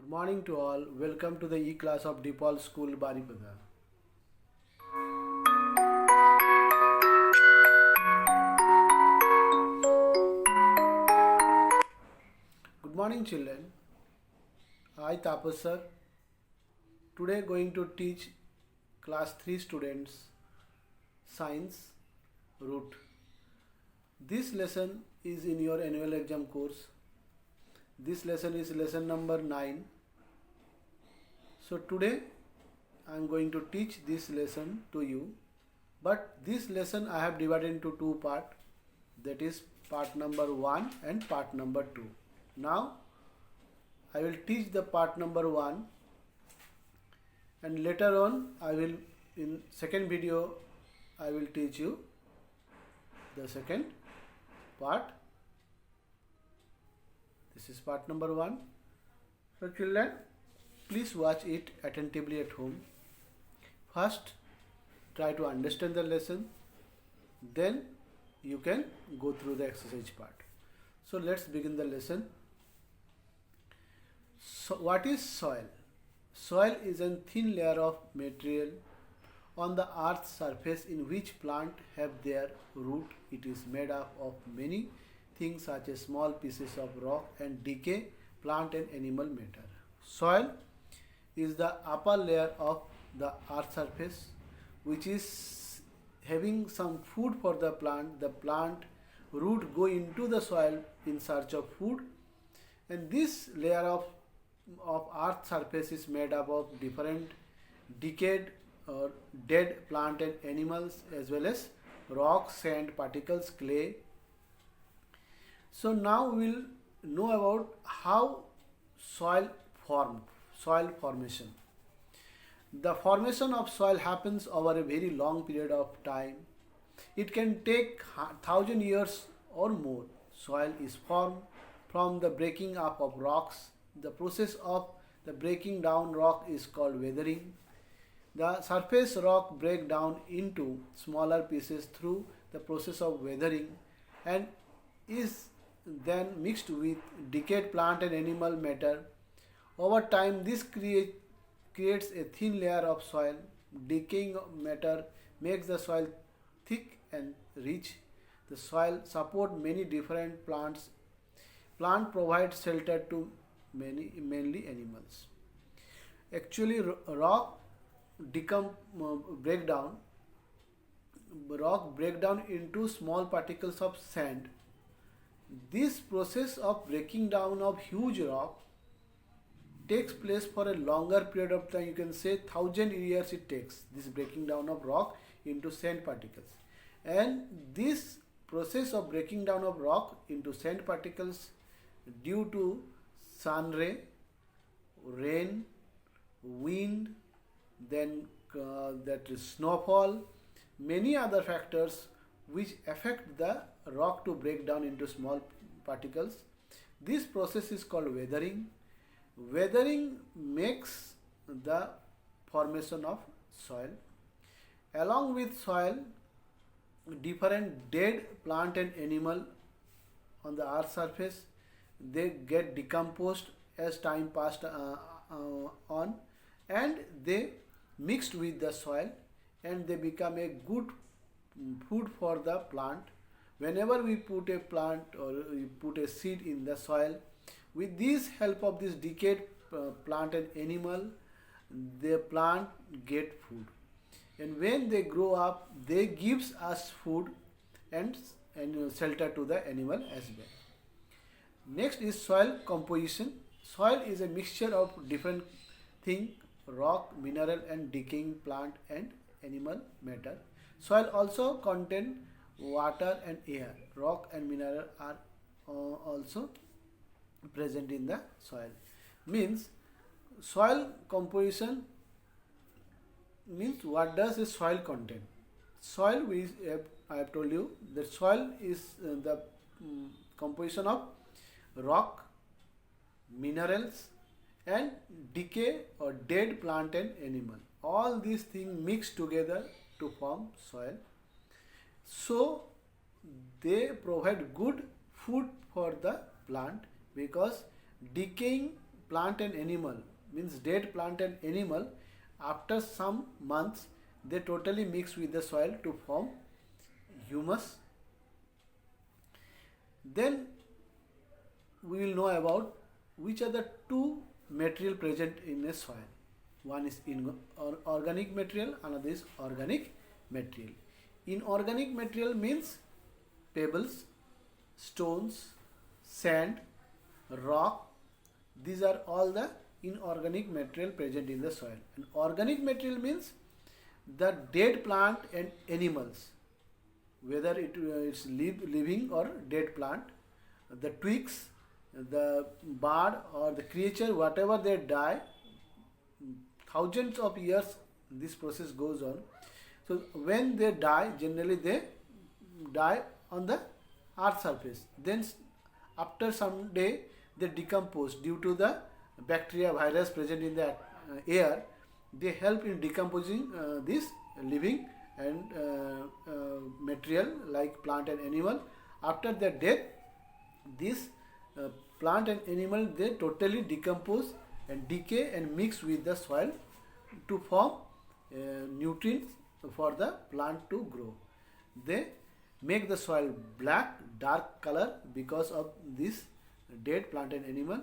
Good morning to all. Welcome to the e-class of DePaul School, Baripada. Good morning, children. I Tapas sir. Today going to teach class 3 students science root. This lesson is in your annual exam course. This lesson is lesson number 9. So today I am going to teach this lesson to you. But this lesson I have divided into two parts. That is part number 1 and part number 2. Now I will teach the part number 1, and later on I will, in second video, I will teach you the second part. This is part number 1. So children, please watch it attentively at home. First, try to understand the lesson, then you can go through the exercise part. So let's begin the lesson. So what is soil? Soil is a thin layer of material on the earth's surface in which plants have their root. It is made up of many things such as small pieces of rock and decay, plant and animal matter. Soil is the upper layer of the earth's surface which is having some food for the plant. The plant root go into the soil in search of food, and this layer of earth surface is made up of different decayed or dead plant and animals, as well as rocks, sand, particles, clay. So now we'll know about how soil formation. The formation of soil happens over a very long period of time. It can take 1,000 years or more. Soil is formed from the breaking up of rocks. The process of the breaking down rock is called weathering. The surface rock break down into smaller pieces through the process of weathering and is then mixed with decayed plant and animal matter. Over time, this creates a thin layer of soil. Decaying matter makes the soil thick and rich. The soil supports many different plants. Plant provide shelter to mainly animals. Actually, rock break down into small particles of sand. This process of breaking down of huge rock takes place for a longer period of time. You can say 1,000 years it takes, this breaking down of rock into sand particles. And this process of breaking down of rock into sand particles due to sun ray, rain, wind, then that is snowfall, many other factors which affect the rock to break down into small particles. This process is called weathering. Weathering makes the formation of soil. Along with soil, different dead plant and animal on the earth surface, they get decomposed as time passed on, and they mixed with the soil and they become a good food for the plant. Whenever we put a plant or we put a seed in the soil, with this help of this decayed plant and animal, the plant get food, and when they grow up, they gives us food and shelter to the animal as well. Next is soil composition. Soil is a mixture of different things: rock, mineral and decaying plant and animal matter. Soil also contain water and air. Rock and mineral are also present in the soil. Means soil composition means what does a soil contain? Soil, I have told you that soil is the composition of rock, minerals and decay or dead plant and animal. All these things mix together to form soil. So they provide good food for the plant, because decaying plant and animal, means dead plant and animal, after some months they totally mix with the soil to form humus. Then we will know about which are the two material present in a soil. One is organic material, another is organic material. Inorganic material means pebbles, stones, sand, rock. These are all the inorganic material present in the soil. And organic material means the dead plant and animals, whether it's living or dead plant, the twigs, the bird or the creature, whatever they die, thousands of years this process goes on. So when they die, generally they die on the earth surface. Then after some day they decompose due to the bacteria, virus present in the air. They help in decomposing this living and material like plant and animal. After their death, this plant and animal, they totally decompose and decay and mix with the soil to form nutrients for the plant to grow. They make the soil black, dark color because of this dead plant and animal.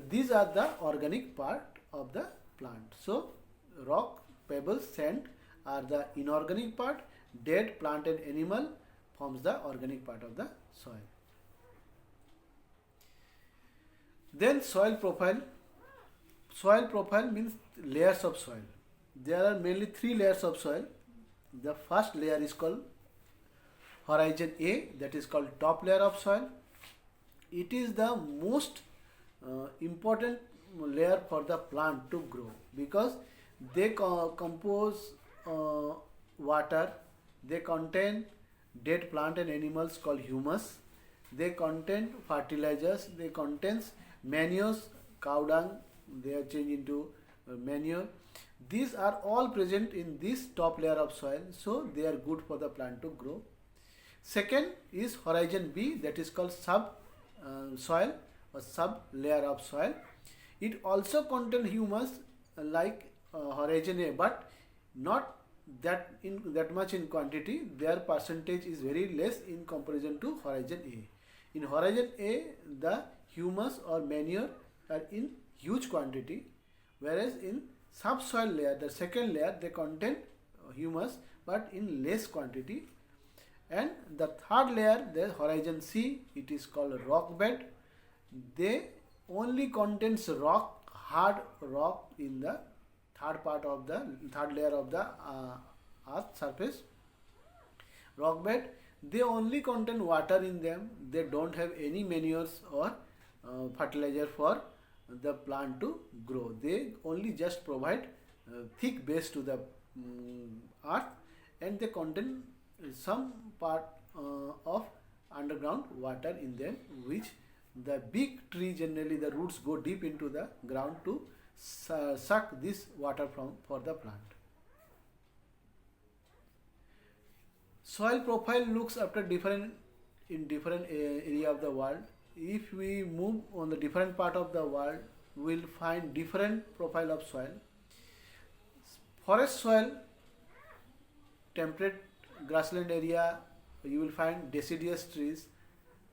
These are the organic part of the plant. So rock, pebbles, sand are the inorganic part. Dead plant and animal forms the organic part of the soil. Then soil profile. Soil profile means layers of soil. There are mainly three layers of soil. The first layer is called horizon A, that is called top layer of soil. It is the most important layer for the plant to grow because they compose water, they contain dead plant and animals called humus, they contain fertilizers, they contains manures, cow dung, they are changed into manure. These are all present in this top layer of soil, so they are good for the plant to grow. Second is horizon B, that is called sub soil or sub layer of soil. It also contains humus like horizon A, but not that much in quantity. Their percentage is very less in comparison to horizon A. In horizon A, the humus or manure are in huge quantity, whereas in subsoil layer, the second layer, they contain humus but in less quantity. And the third layer, the horizon C, it is called rock bed. They only contains rock, hard rock in the third layer of the earth surface. Rock bed, they only contain water in them. They don't have any manures or fertilizer for the plant to grow. They only just provide thick base to the earth, and they contain some part of underground water in them, which the big tree, generally the roots go deep into the ground to suck this water for the plant. Soil profile looks after different area of the world. If we move on the different part of the world, we will find different profile of soil. Forest soil, temperate grassland area, you will find deciduous trees,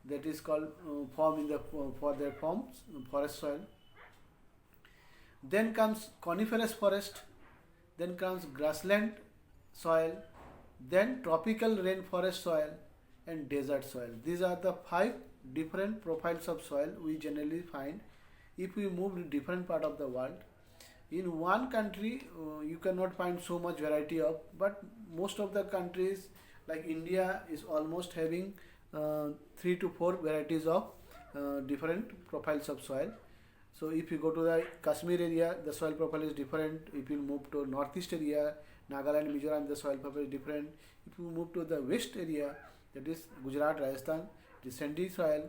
that is called for their forms forest soil. Then comes coniferous forest, then comes grassland soil, then tropical rainforest soil and desert soil. These are the 5 different profiles of soil we generally find if we move to different part of the world. In one country you cannot find so much variety of, but most of the countries like India is almost having 3 to 4 varieties of different profiles of soil. So if you go to the Kashmir area, the soil profile is different. If you move to northeast area, Nagaland, Mizoram, the soil profile is different. If you move to the west area, that is Gujarat, Rajasthan, it is sandy soil.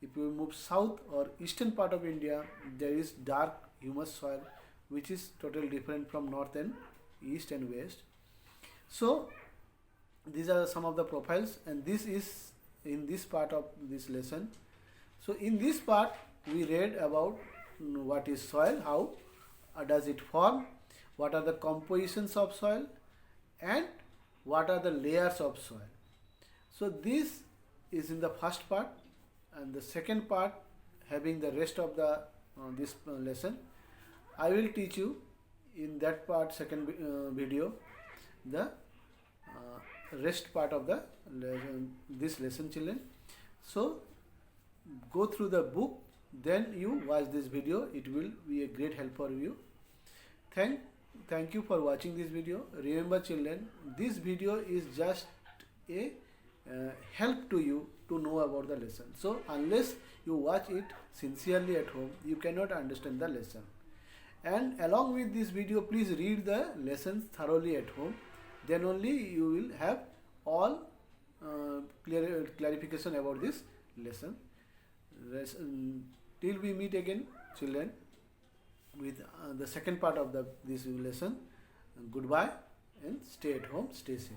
If you move south or eastern part of India, there is dark humus soil, which is totally different from north and east and west. So these are some of the profiles, and this is in this part of this lesson. So in this part we read about what is soil, how does it form, what are the compositions of soil, and what are the layers of soil. So this is in the first part, and the second part having the rest of the this lesson. I will teach you in that part, second video, the rest part of the this lesson, children. So go through the book, then you watch this video. It will be a great help for you. Thank you for watching this video. Remember, children, this video is just a help to you to know about the lesson. So unless you watch it sincerely at home, you cannot understand the lesson. And along with this video, please read the lessons thoroughly at home. Then only you will have all clarification about this lesson. Till we meet again, children, with the second part of this lesson. Goodbye and stay at home, stay safe.